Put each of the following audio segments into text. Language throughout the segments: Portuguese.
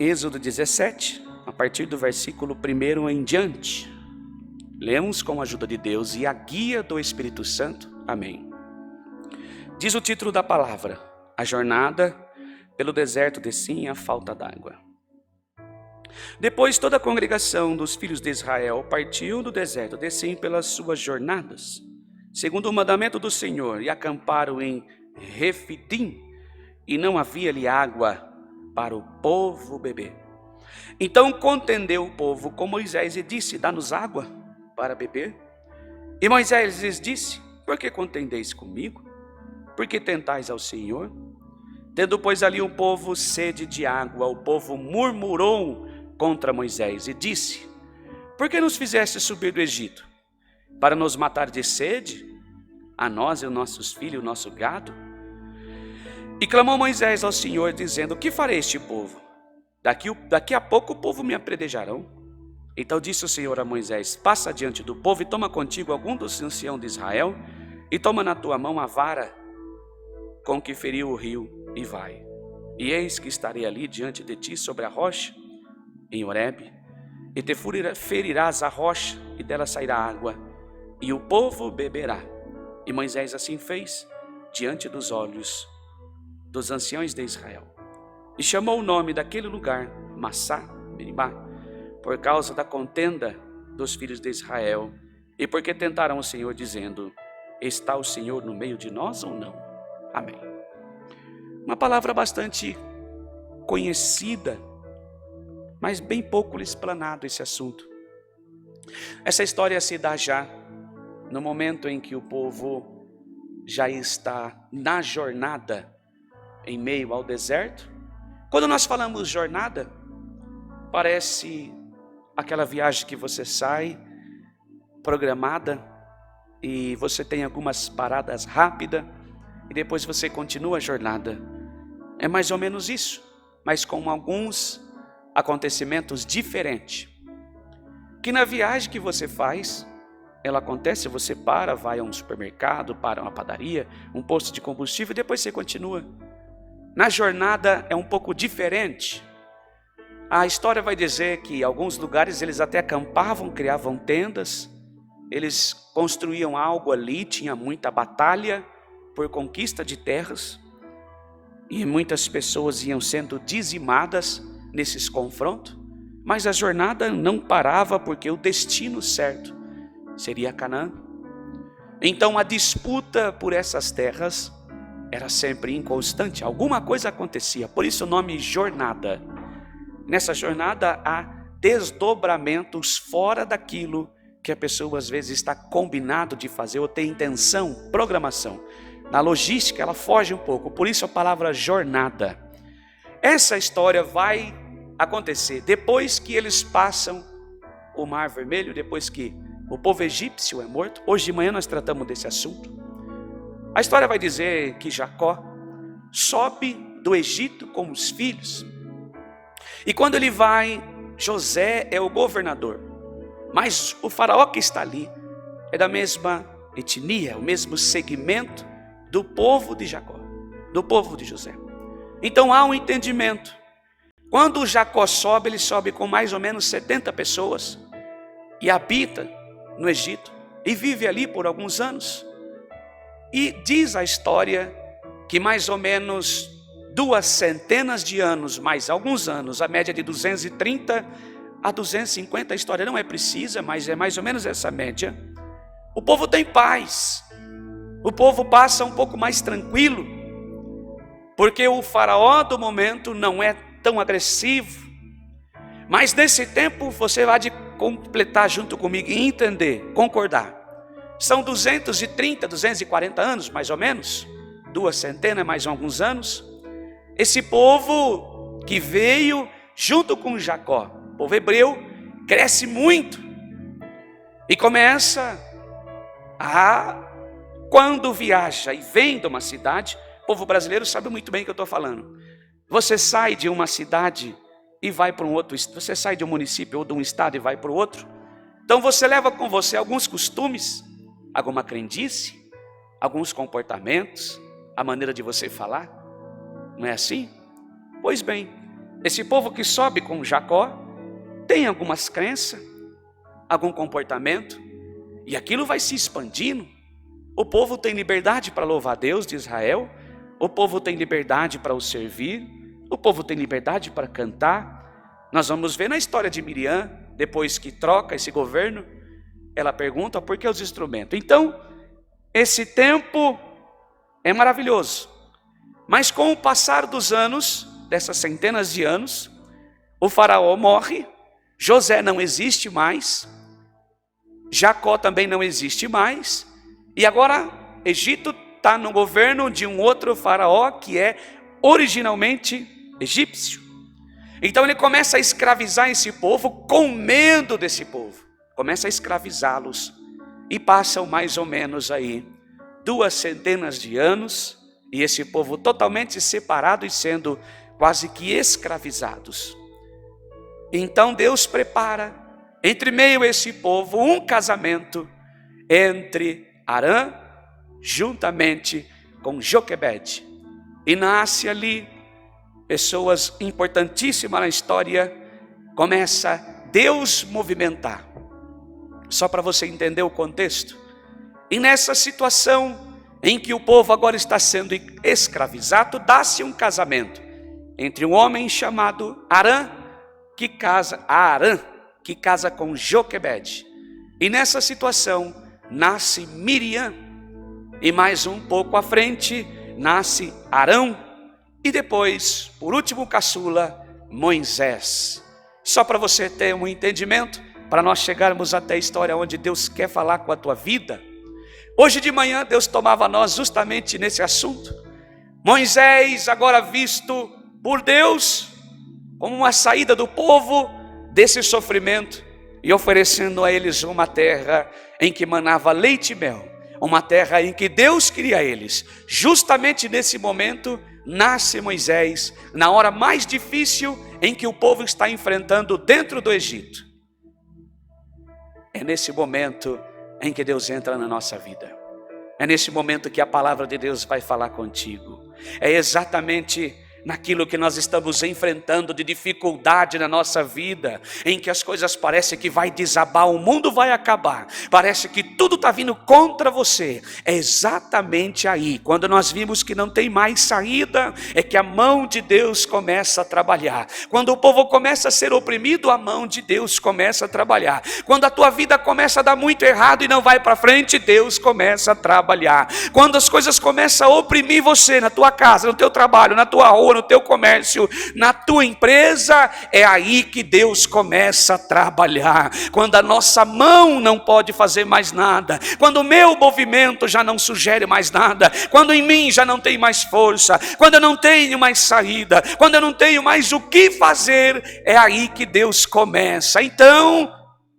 Êxodo 17, a partir do versículo 1 em diante. Lemos com a ajuda de Deus e a guia do Espírito Santo. Amém. Diz o título da palavra: a jornada pelo deserto de Sim, a falta d'água. Depois toda a congregação dos filhos de Israel partiu do deserto de Sim pelas suas jornadas, segundo o mandamento do Senhor, e acamparam em Refidim, e não havia-lhe água para o povo beber. Então contendeu o povo com Moisés e disse: dá-nos água para beber. E Moisés lhes disse: por que contendeis comigo? Por que tentais ao Senhor? Tendo, pois, ali o povo sede de água, o povo murmurou contra Moisés e disse: por que nos fizeste subir do Egito? Para nos matar de sede, a nós e os nossos filhos e o nosso gado? E clamou Moisés ao Senhor, dizendo: que farei este povo? Daqui a pouco o povo me apredejarão. Então disse o Senhor a Moisés: passa diante do povo e toma contigo algum dos anciãos de Israel, e toma na tua mão a vara com que feriu o rio, e vai. E eis que estarei ali diante de ti sobre a rocha, em Horebe, e te ferirás a rocha, e dela sairá água, e o povo beberá. E Moisés assim fez, diante dos olhos dos anciãos de Israel. E chamou o nome daquele lugar Massá, Meribá, por causa da contenda dos filhos de Israel, e porque tentaram o Senhor, dizendo: está o Senhor no meio de nós ou não? Amém. Uma palavra bastante conhecida, mas bem pouco explanado esse assunto. Essa história se dá já no momento em que o povo já está na jornada em meio ao deserto. Quando nós falamos jornada, parece aquela viagem que você sai programada e você tem algumas paradas rápidas e depois você continua a jornada. É mais ou menos isso, mas com alguns acontecimentos diferentes. Que na viagem que você faz, ela acontece, você para, vai a um supermercado, para uma padaria, um posto de combustível e depois você continua. Na jornada é um pouco diferente. A história vai dizer que em alguns lugares eles até acampavam, criavam tendas, eles construíam algo ali, tinha muita batalha por conquista de terras, e muitas pessoas iam sendo dizimadas nesses confrontos, mas a jornada não parava porque o destino certo seria Canaã. Então a disputa por essas terras era sempre inconstante, alguma coisa acontecia, por isso o nome jornada. Nessa jornada há desdobramentos fora daquilo que a pessoa às vezes está combinado de fazer ou tem intenção, programação. Na logística ela foge um pouco, por isso a palavra jornada. Essa história vai acontecer depois que eles passam o Mar Vermelho, depois que o povo egípcio é morto. Hoje de manhã nós tratamos desse assunto. A história vai dizer que Jacó sobe do Egito com os filhos. E quando ele vai, José é o governador. Mas o faraó que está ali é da mesma etnia, o mesmo segmento do povo de Jacó, do povo de José. Então há um entendimento. Quando Jacó sobe, ele sobe com mais ou menos 70 pessoas. E habita no Egito. E vive ali por alguns anos. E diz a história que mais ou menos 200 de anos, mais alguns anos, a média de 230 a 250, a história não é precisa, mas é mais ou menos essa média. O povo tem paz, o povo passa um pouco mais tranquilo, porque o faraó do momento não é tão agressivo. Mas nesse tempo você vai de completar junto comigo e entender, concordar. São 230, 240 anos, mais ou menos, 200 mais alguns anos. Esse povo que veio junto com Jacó, o povo hebreu, cresce muito. E começa quando viaja e vem de uma cidade, o povo brasileiro sabe muito bem o que eu estou falando. Você sai de uma cidade e vai para um outro, você sai de um município ou de um estado e vai para o outro. Então você leva com você alguns costumes, alguma crendice, alguns comportamentos, a maneira de você falar. Não é assim? Pois bem, Esse povo que sobe com Jacó tem algumas crenças, algum comportamento, e aquilo vai se expandindo. O povo tem liberdade para louvar a Deus de Israel, o povo tem liberdade para o servir, o povo tem liberdade para cantar. Nós vamos ver na história de Miriam, depois que troca esse governo, ela pergunta por que os instrumentos. Então, esse tempo é maravilhoso, mas com o passar dos anos, dessas centenas de anos, o faraó morre, José não existe mais, Jacó também não existe mais, e agora Egito está no governo de um outro faraó que é originalmente egípcio. Então ele começa a escravizar esse povo com medo desse povo, começa a escravizá-los, e passam mais ou menos aí 2 centenas de anos, e esse povo totalmente separado e sendo quase que escravizados. Então Deus prepara, entre meio a esse povo, um casamento entre Arã, juntamente com Joquebede. E nasce ali pessoas importantíssimas na história, começa Deus movimentar. Só para você entender o contexto. E nessa situação em que o povo agora está sendo escravizado, dá-se um casamento entre um homem chamado Arã, que casa com Joquebede. E nessa situação nasce Miriam, e mais um pouco à frente nasce Arão, e depois, por último caçula, Moisés. Só para você ter um entendimento, para nós chegarmos até a história onde Deus quer falar com a tua vida. Hoje de manhã Deus tomava nós justamente nesse assunto. Moisés agora visto por Deus como uma saída do povo desse sofrimento e oferecendo a eles uma terra em que manava leite e mel, uma terra em que Deus queria eles. Justamente nesse momento nasce Moisés, na hora mais difícil em que o povo está enfrentando dentro do Egito. É nesse momento em que Deus entra na nossa vida. É nesse momento que a palavra de Deus vai falar contigo. É exatamente naquilo que nós estamos enfrentando de dificuldade na nossa vida, em que as coisas parecem que vai desabar, o mundo vai acabar, parece que tudo está vindo contra você. É exatamente aí, quando nós vimos que não tem mais saída, é que a mão de Deus começa a trabalhar. Quando o povo começa a ser oprimido, a mão de Deus começa a trabalhar. Quando a tua vida começa a dar muito errado e não vai para frente, Deus começa a trabalhar. Quando as coisas começam a oprimir você, na tua casa, no teu trabalho, na tua rua, no teu comércio, na tua empresa, é aí que Deus começa a trabalhar. Quando a nossa mão não pode fazer mais nada, quando o meu movimento já não sugere mais nada, quando em mim já não tem mais força, quando eu não tenho mais saída, quando eu não tenho mais o que fazer, é aí que Deus começa. Então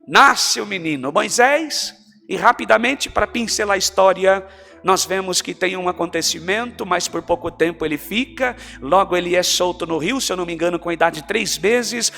nasce o menino Moisés, e rapidamente, para pincelar a história, nós vemos que tem um acontecimento, mas por pouco tempo ele fica, logo ele é solto no rio, se eu não me engano, com a idade de 3 meses,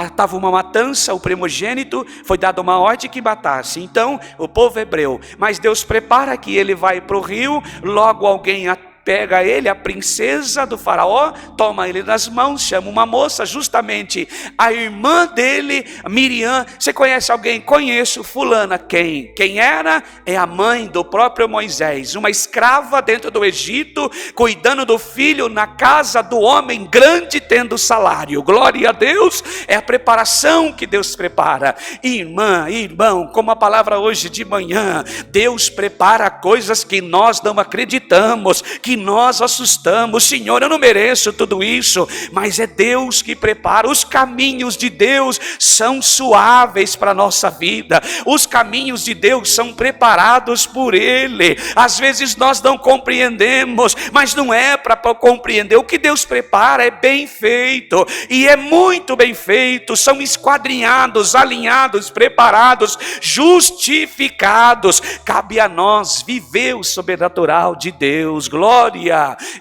estava uma matança, o primogênito, foi dada uma ordem que matasse, então o povo hebreu, mas Deus prepara que ele vai para o rio, logo alguém pega ele, a princesa do faraó, toma ele nas mãos, chama uma moça, justamente a irmã dele, Miriam. Você conhece alguém? Conheço, fulana. Quem era? É a mãe do próprio Moisés, uma escrava dentro do Egito, cuidando do filho na casa do homem grande, tendo salário. Glória a Deus, é a preparação que Deus prepara. Irmã, irmão, como a palavra hoje de manhã, Deus prepara coisas que nós não acreditamos, que nós assustamos. Senhor, eu não mereço tudo isso, mas é Deus que prepara. Os caminhos de Deus são suaves para a nossa vida, os caminhos de Deus são preparados por Ele. Às vezes nós não compreendemos, mas não é para compreender. O que Deus prepara é bem feito, e é muito bem feito. São esquadrinhados, alinhados, preparados, justificados. Cabe a nós viver o sobrenatural de Deus. Glória.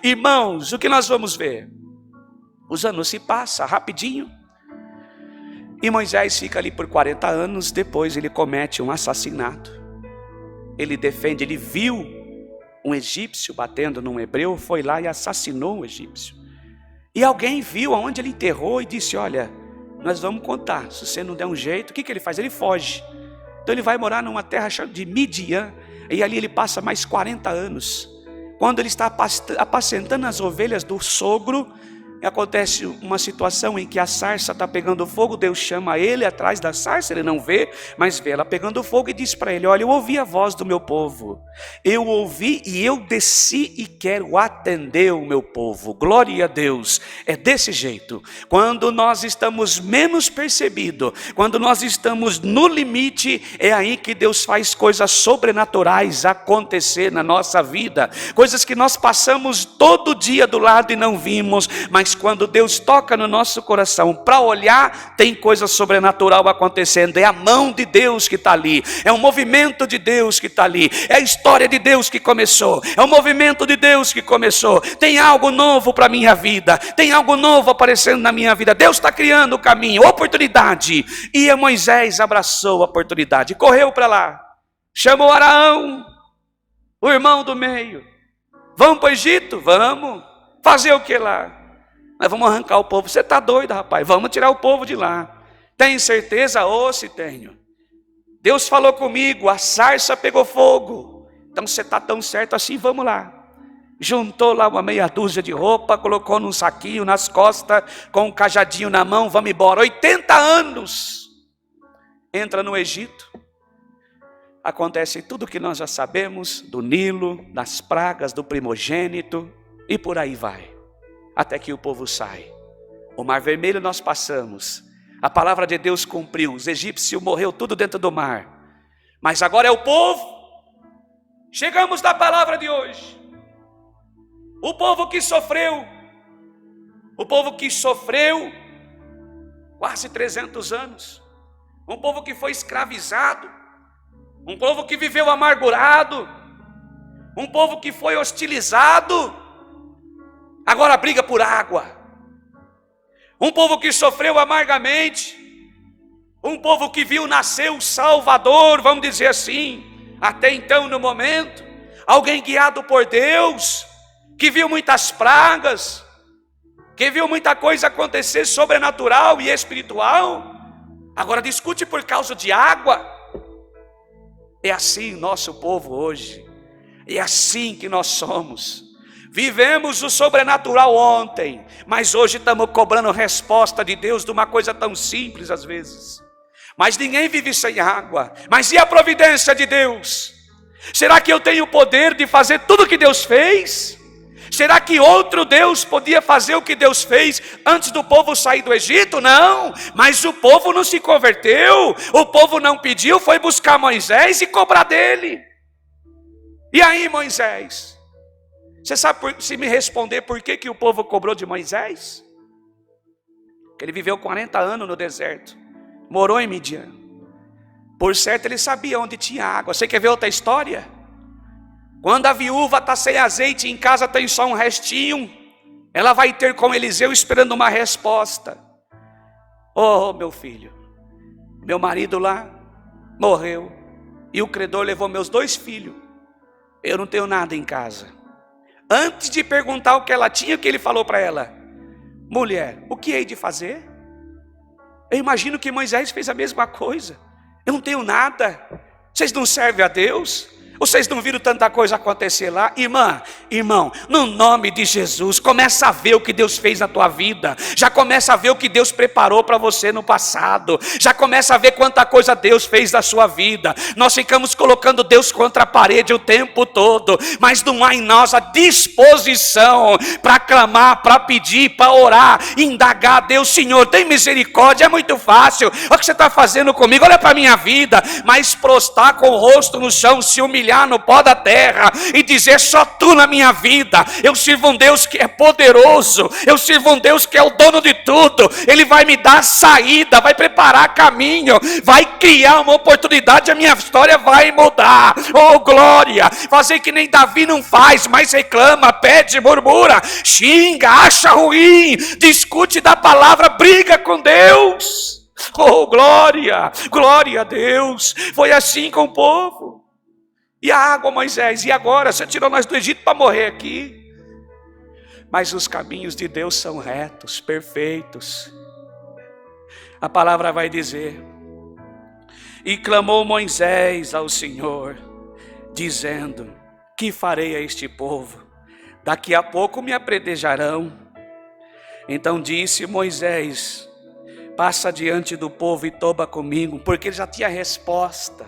Irmãos, o que nós vamos ver? Os anos se passam rapidinho, e Moisés fica ali por 40 anos, depois ele comete um assassinato. Ele viu um egípcio batendo num hebreu, foi lá e assassinou um egípcio. E alguém viu aonde ele enterrou e disse: olha, nós vamos contar, se você não der um jeito, o que ele faz? Ele foge. Então ele vai morar numa terra chamada de Midian, e ali ele passa mais 40 anos. Quando ele está apacentando as ovelhas do sogro, acontece uma situação em que a sarça está pegando fogo. Deus chama ele atrás da sarça, ele não vê, mas vê ela pegando fogo e diz para ele: olha, eu ouvi a voz do meu povo, eu ouvi e eu desci e quero atender o meu povo. Glória a Deus. É desse jeito, quando nós estamos menos percebidos, quando nós estamos no limite, é aí que Deus faz coisas sobrenaturais acontecer na nossa vida, coisas que nós passamos todo dia do lado e não vimos, mas quando Deus toca no nosso coração para olhar, tem coisa sobrenatural acontecendo. É a mão de Deus que está ali, é um movimento de Deus que está ali, é a história de Deus que começou, é o movimento de Deus que começou. Tem algo novo para a minha vida, tem algo novo aparecendo na minha vida. Deus está criando o caminho, oportunidade. E Moisés abraçou a oportunidade, correu para lá, chamou Araão, o irmão do meio. Vamos para o Egito? Vamos. Fazer o que lá? Nós vamos arrancar o povo. Você está doido, rapaz? Vamos tirar o povo de lá. Tem certeza? Ô, se tenho. Deus falou comigo, a sarça pegou fogo. Então você está tão certo assim, vamos lá. Juntou lá uma meia dúzia de roupa, colocou num saquinho nas costas, com um cajadinho na mão, vamos embora. 80 anos. Entra no Egito. Acontece tudo que nós já sabemos, do Nilo, das pragas, do primogênito, e por aí vai. Até que o povo sai. O Mar Vermelho nós passamos. A palavra de Deus cumpriu. Os egípcios morreu tudo dentro do mar. Mas agora é o povo. Chegamos na palavra de hoje. O povo que sofreu. O povo que sofreu quase 300 anos. Um povo que foi escravizado. Um povo que viveu amargurado. Um povo que foi hostilizado. Agora briga por água. Um povo que sofreu amargamente. Um povo que viu nascer o Salvador, vamos dizer assim, até então no momento. Alguém guiado por Deus, que viu muitas pragas, que viu muita coisa acontecer sobrenatural e espiritual. Agora discute por causa de água. É assim nosso povo hoje. É assim que nós somos. Vivemos o sobrenatural ontem, mas hoje estamos cobrando resposta de Deus de uma coisa tão simples às vezes. Mas ninguém vive sem água. Mas e a providência de Deus? Será que eu tenho o poder de fazer tudo o que Deus fez? Será que outro Deus podia fazer o que Deus fez antes do povo sair do Egito? Não, mas o povo não se converteu, o povo não pediu, foi buscar Moisés e cobrar dele. E aí, Moisés? Você sabe se me responder por que o povo cobrou de Moisés? Porque ele viveu 40 anos no deserto, morou em Midian. Por certo ele sabia onde tinha água. Você quer ver outra história? Quando a viúva está sem azeite, em casa tem só um restinho, ela vai ter com Eliseu esperando uma resposta. Oh, meu filho, meu marido lá morreu, e o credor levou meus 2 filhos, eu não tenho nada em casa. Antes de perguntar o que ela tinha, o que ele falou para ela? Mulher, o que hei de fazer? Eu imagino que Moisés fez a mesma coisa. Eu não tenho nada. Vocês não servem a Deus? Vocês não viram tanta coisa acontecer lá? Irmão, no nome de Jesus, começa a ver o que Deus fez na tua vida. Já começa a ver o que Deus preparou para você no passado. Já começa a ver quanta coisa Deus fez na sua vida. Nós ficamos colocando Deus contra a parede o tempo todo, mas não há em nós a disposição para clamar, para pedir, para orar, indagar a Deus. Senhor, tem misericórdia, é muito fácil. Olha o que você está fazendo comigo, olha para a minha vida. Mas prostrar com o rosto no chão, se humilhar no pó da terra e dizer: só tu na minha vida. Eu sirvo um Deus que é poderoso, eu sirvo um Deus que é o dono de tudo. Ele vai me dar saída, vai preparar caminho, vai criar uma oportunidade, a minha história vai mudar. Oh glória, fazer que nem Davi não faz, mas reclama, pede, murmura, xinga, acha ruim, discute da palavra, briga com Deus. Oh glória, glória a Deus. Foi assim com o povo. E a água, Moisés, e agora? Você tirou nós do Egito para morrer aqui. mas os caminhos de Deus são retos, perfeitos. A palavra vai dizer: e clamou Moisés ao Senhor, dizendo: que farei a este povo? Daqui a pouco me apedrejarão. Então disse Moisés: passa diante do povo e toma comigo, porque ele já tinha resposta.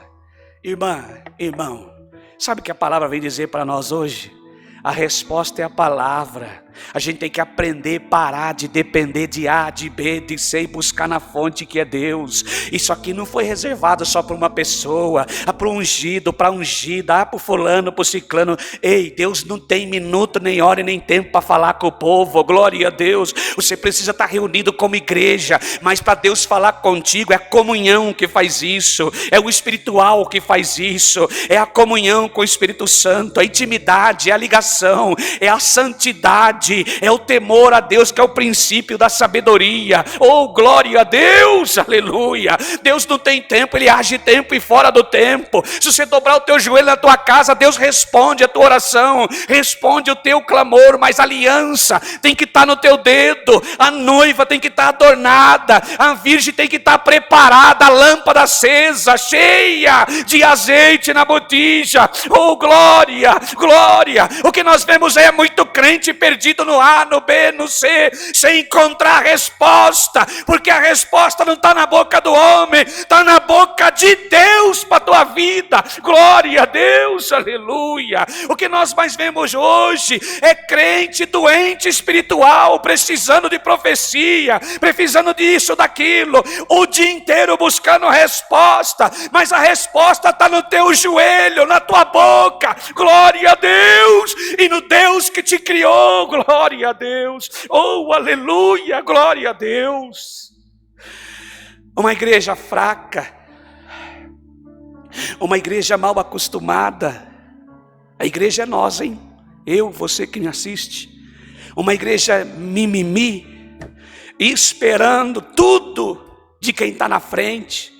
Irmã, irmão, sabe o que a palavra vem dizer para nós hoje? A resposta é a palavra. A gente tem que aprender a parar de depender de A, de B, de C e buscar na fonte que é Deus. Isso aqui não foi reservado só para uma pessoa, para o ungido, para a ungida, para o fulano, para o ciclano. Ei, Deus não tem minuto, nem hora, nem tempo para falar com o povo. Glória a Deus. Você precisa estar reunido como igreja, mas para Deus falar contigo é a comunhão que faz isso, é o espiritual que faz isso, é a comunhão com o Espírito Santo, a intimidade, é a ligação, é a santidade, é o temor a Deus, que é o princípio da sabedoria. Oh, glória a Deus, aleluia. Deus não tem tempo, Ele age tempo e fora do tempo. Se você dobrar o teu joelho na tua casa, Deus responde a tua oração, responde o teu clamor, mas a aliança tem que estar no teu dedo, a noiva tem que estar adornada, a virgem tem que estar preparada, a lâmpada acesa, cheia de azeite na botija. Oh, glória, glória. O que nós vemos é muito crente perdido no A, no B, no C, sem encontrar a resposta, porque a resposta não está na boca do homem, está na boca de Deus para a tua vida. Glória a Deus, aleluia. O que nós mais vemos hoje é crente doente espiritual, precisando de profecia, precisando disso, daquilo, o dia inteiro buscando resposta, mas a resposta está no teu joelho, na tua boca. Glória a Deus, e no Deus que te criou. Glória a Deus, oh aleluia, glória a Deus. Uma igreja fraca, uma igreja mal acostumada. A igreja é nós, hein? Eu, você que me assiste. Uma igreja mimimi, esperando tudo de quem está na frente,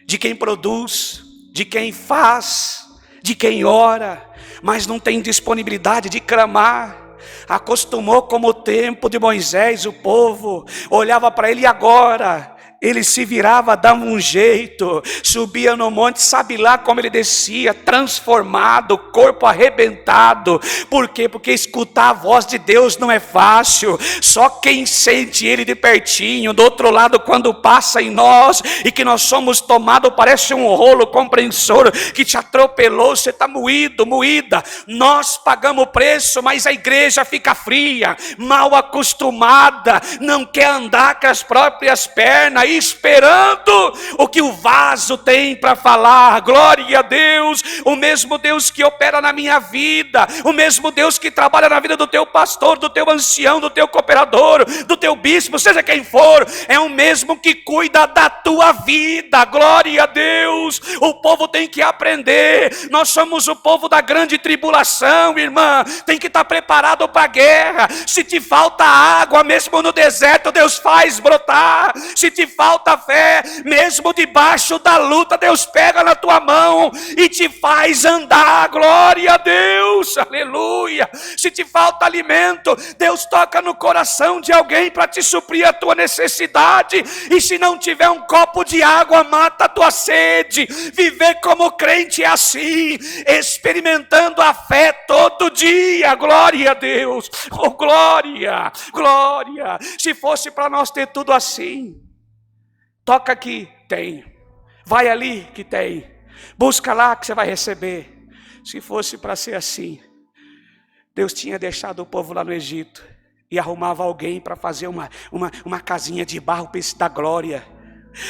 de quem produz, de quem faz, de quem ora, mas não tem disponibilidade de clamar. Acostumou como o tempo de Moisés, o povo olhava para ele, e agora? Ele se virava, dava um jeito, subia no monte, sabe lá como ele descia, transformado, corpo arrebentado. Por quê? Porque escutar a voz de Deus não é fácil. Só quem sente Ele de pertinho, do outro lado, quando passa em nós, e que nós somos tomados, parece um rolo compressor que te atropelou, você está moído, moída. Nós pagamos o preço, mas a igreja fica fria, mal acostumada, não quer andar com as próprias pernas, esperando o que o vaso tem para falar. Glória a Deus. O mesmo Deus que opera na minha vida, o mesmo Deus que trabalha na vida do teu pastor, do teu ancião, do teu cooperador, do teu bispo, seja quem for, é o mesmo que cuida da tua vida. Glória a Deus. O povo tem que aprender. Nós somos o povo da grande tribulação, irmã. Tem que estar preparado para a guerra. Se te falta água, mesmo no deserto, Deus faz brotar. Se te falta fé, mesmo debaixo da luta, Deus pega na tua mão e te faz andar. Glória a Deus, aleluia. Se te falta alimento, Deus toca no coração de alguém para te suprir a tua necessidade. E se não tiver um copo de água, mata a tua sede. Viver como crente é assim, experimentando a fé todo dia. Glória a Deus, oh glória, glória. Se fosse para nós ter tudo assim, toca aqui, tem. Vai ali, que tem. Busca lá que você vai receber. Se fosse para ser assim, Deus tinha deixado o povo lá no Egito e arrumava alguém para fazer uma casinha de barro para esse da glória.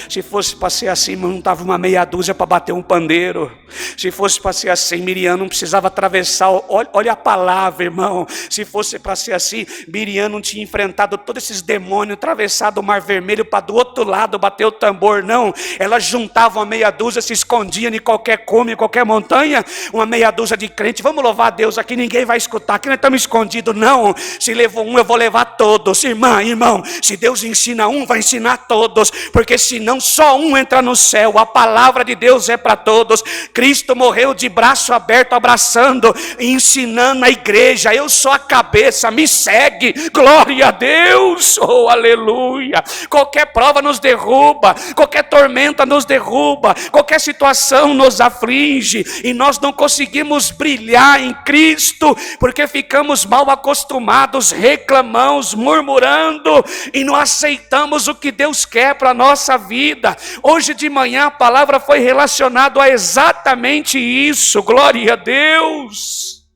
Se fosse para ser assim, não estava uma meia dúzia para bater um pandeiro. Se fosse para ser assim, Miriam não precisava atravessar. Olha a palavra, irmão. Se fosse para ser assim, Miriam não tinha enfrentado todos esses demônios, atravessado o Mar Vermelho para do outro lado bater o tambor, não. Ela juntava uma meia dúzia, se escondia em qualquer cume, em qualquer montanha. Uma meia dúzia de crente. Vamos louvar a Deus aqui, ninguém vai escutar. Aqui nós estamos escondidos, não. Se levou um, eu vou levar todos. Irmã, irmão, se Deus ensina um, vai ensinar todos. Porque se senão só um entra no céu. A palavra de Deus é para todos. Cristo morreu de braço aberto, abraçando e ensinando a igreja. Eu sou a cabeça, me segue. Glória a Deus, oh aleluia. Qualquer prova nos derruba, qualquer tormenta nos derruba, qualquer situação nos aflige, e nós não conseguimos brilhar em Cristo, porque ficamos mal acostumados, reclamamos, murmurando, e não aceitamos o que Deus quer para a nossa vida. Hoje de manhã a palavra foi relacionada a exatamente isso, glória a Deus.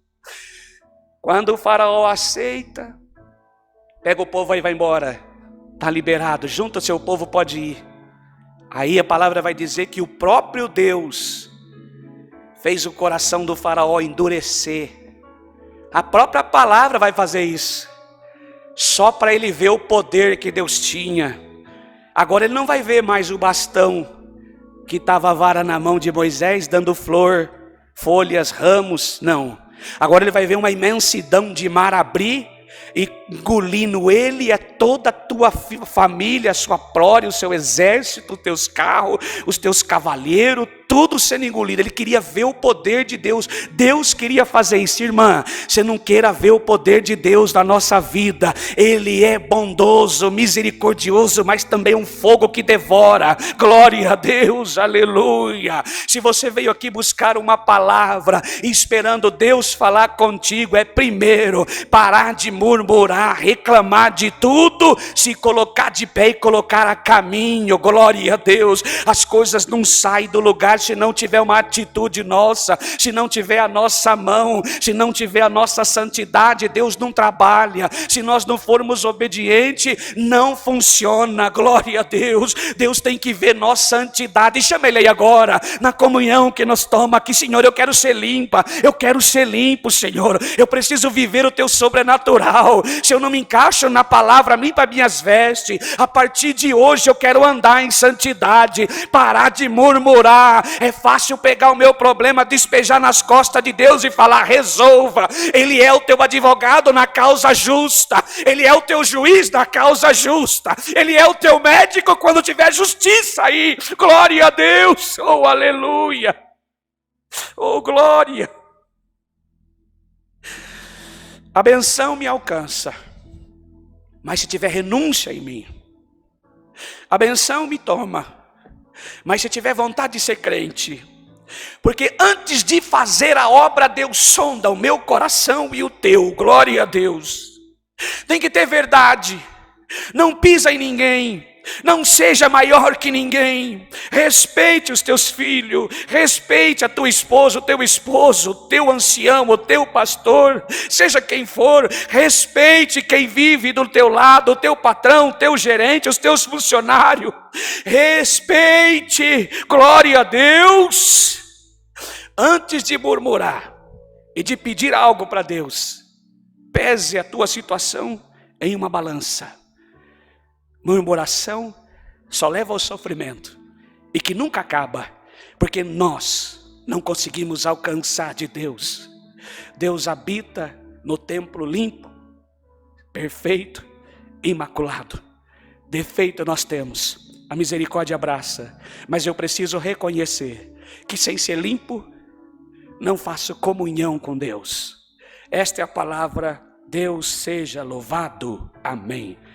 Quando o faraó aceita, pega o povo aí e vai embora, está liberado, junta o seu povo, pode ir. Aí a palavra vai dizer que o próprio Deus fez o coração do faraó endurecer. A própria palavra vai fazer isso, só para ele ver o poder que Deus tinha. Agora ele não vai ver mais o bastão que estava a vara na mão de Moisés, dando flor, folhas, ramos, não. Agora ele vai ver uma imensidão de mar abrir, e engolindo ele e toda a tua família, a sua prole, o seu exército, os teus carros, os teus cavaleiros, tudo sendo engolido. Ele queria ver o poder de Deus. Deus queria fazer isso, irmã. Você não queira ver o poder de Deus na nossa vida. Ele é bondoso, misericordioso, mas também um fogo que devora. Glória a Deus, aleluia. Se você veio aqui buscar uma palavra, esperando Deus falar contigo, é primeiro parar de murmurar, reclamar de tudo, se colocar de pé e colocar a caminho. Glória a Deus. As coisas não saem do lugar se não tiver uma atitude nossa, se não tiver a nossa mão, se não tiver a nossa santidade. Deus não trabalha. Se nós não formos obedientes, não funciona. Glória a Deus. Deus tem que ver nossa santidade. Chama Ele aí agora, na comunhão que nós tomamos aqui. Senhor, eu quero ser limpa, eu quero ser limpo, Senhor. Eu preciso viver o Teu sobrenatural. Se eu não me encaixo na palavra, limpa minhas vestes. A partir de hoje eu quero andar em santidade, parar de murmurar. É fácil pegar o meu problema, despejar nas costas de Deus e falar: resolva. Ele é o teu advogado na causa justa, Ele é o teu juiz na causa justa, Ele é o teu médico quando tiver justiça aí. Glória a Deus, oh aleluia, oh glória. A benção me alcança, mas se tiver renúncia em mim, a benção me toma, mas se tiver vontade de ser crente, porque antes de fazer a obra, Deus sonda o meu coração e o teu. Glória a Deus. Tem que ter verdade. Não pisa em ninguém. Não seja maior que ninguém. Respeite os teus filhos. Respeite a tua esposa, o teu esposo, o teu ancião, o teu pastor, seja quem for. Respeite quem vive do teu lado, o teu patrão, o teu gerente, os teus funcionários. Respeite. Glória a Deus. Antes de murmurar e de pedir algo para Deus, pese a tua situação em uma balança. Murmuração só leva ao sofrimento, e que nunca acaba, porque nós não conseguimos alcançar de Deus. Deus habita no templo limpo, perfeito, imaculado. Defeito nós temos, a misericórdia abraça, mas eu preciso reconhecer que sem ser limpo, não faço comunhão com Deus. Esta é a palavra. Deus seja louvado. Amém.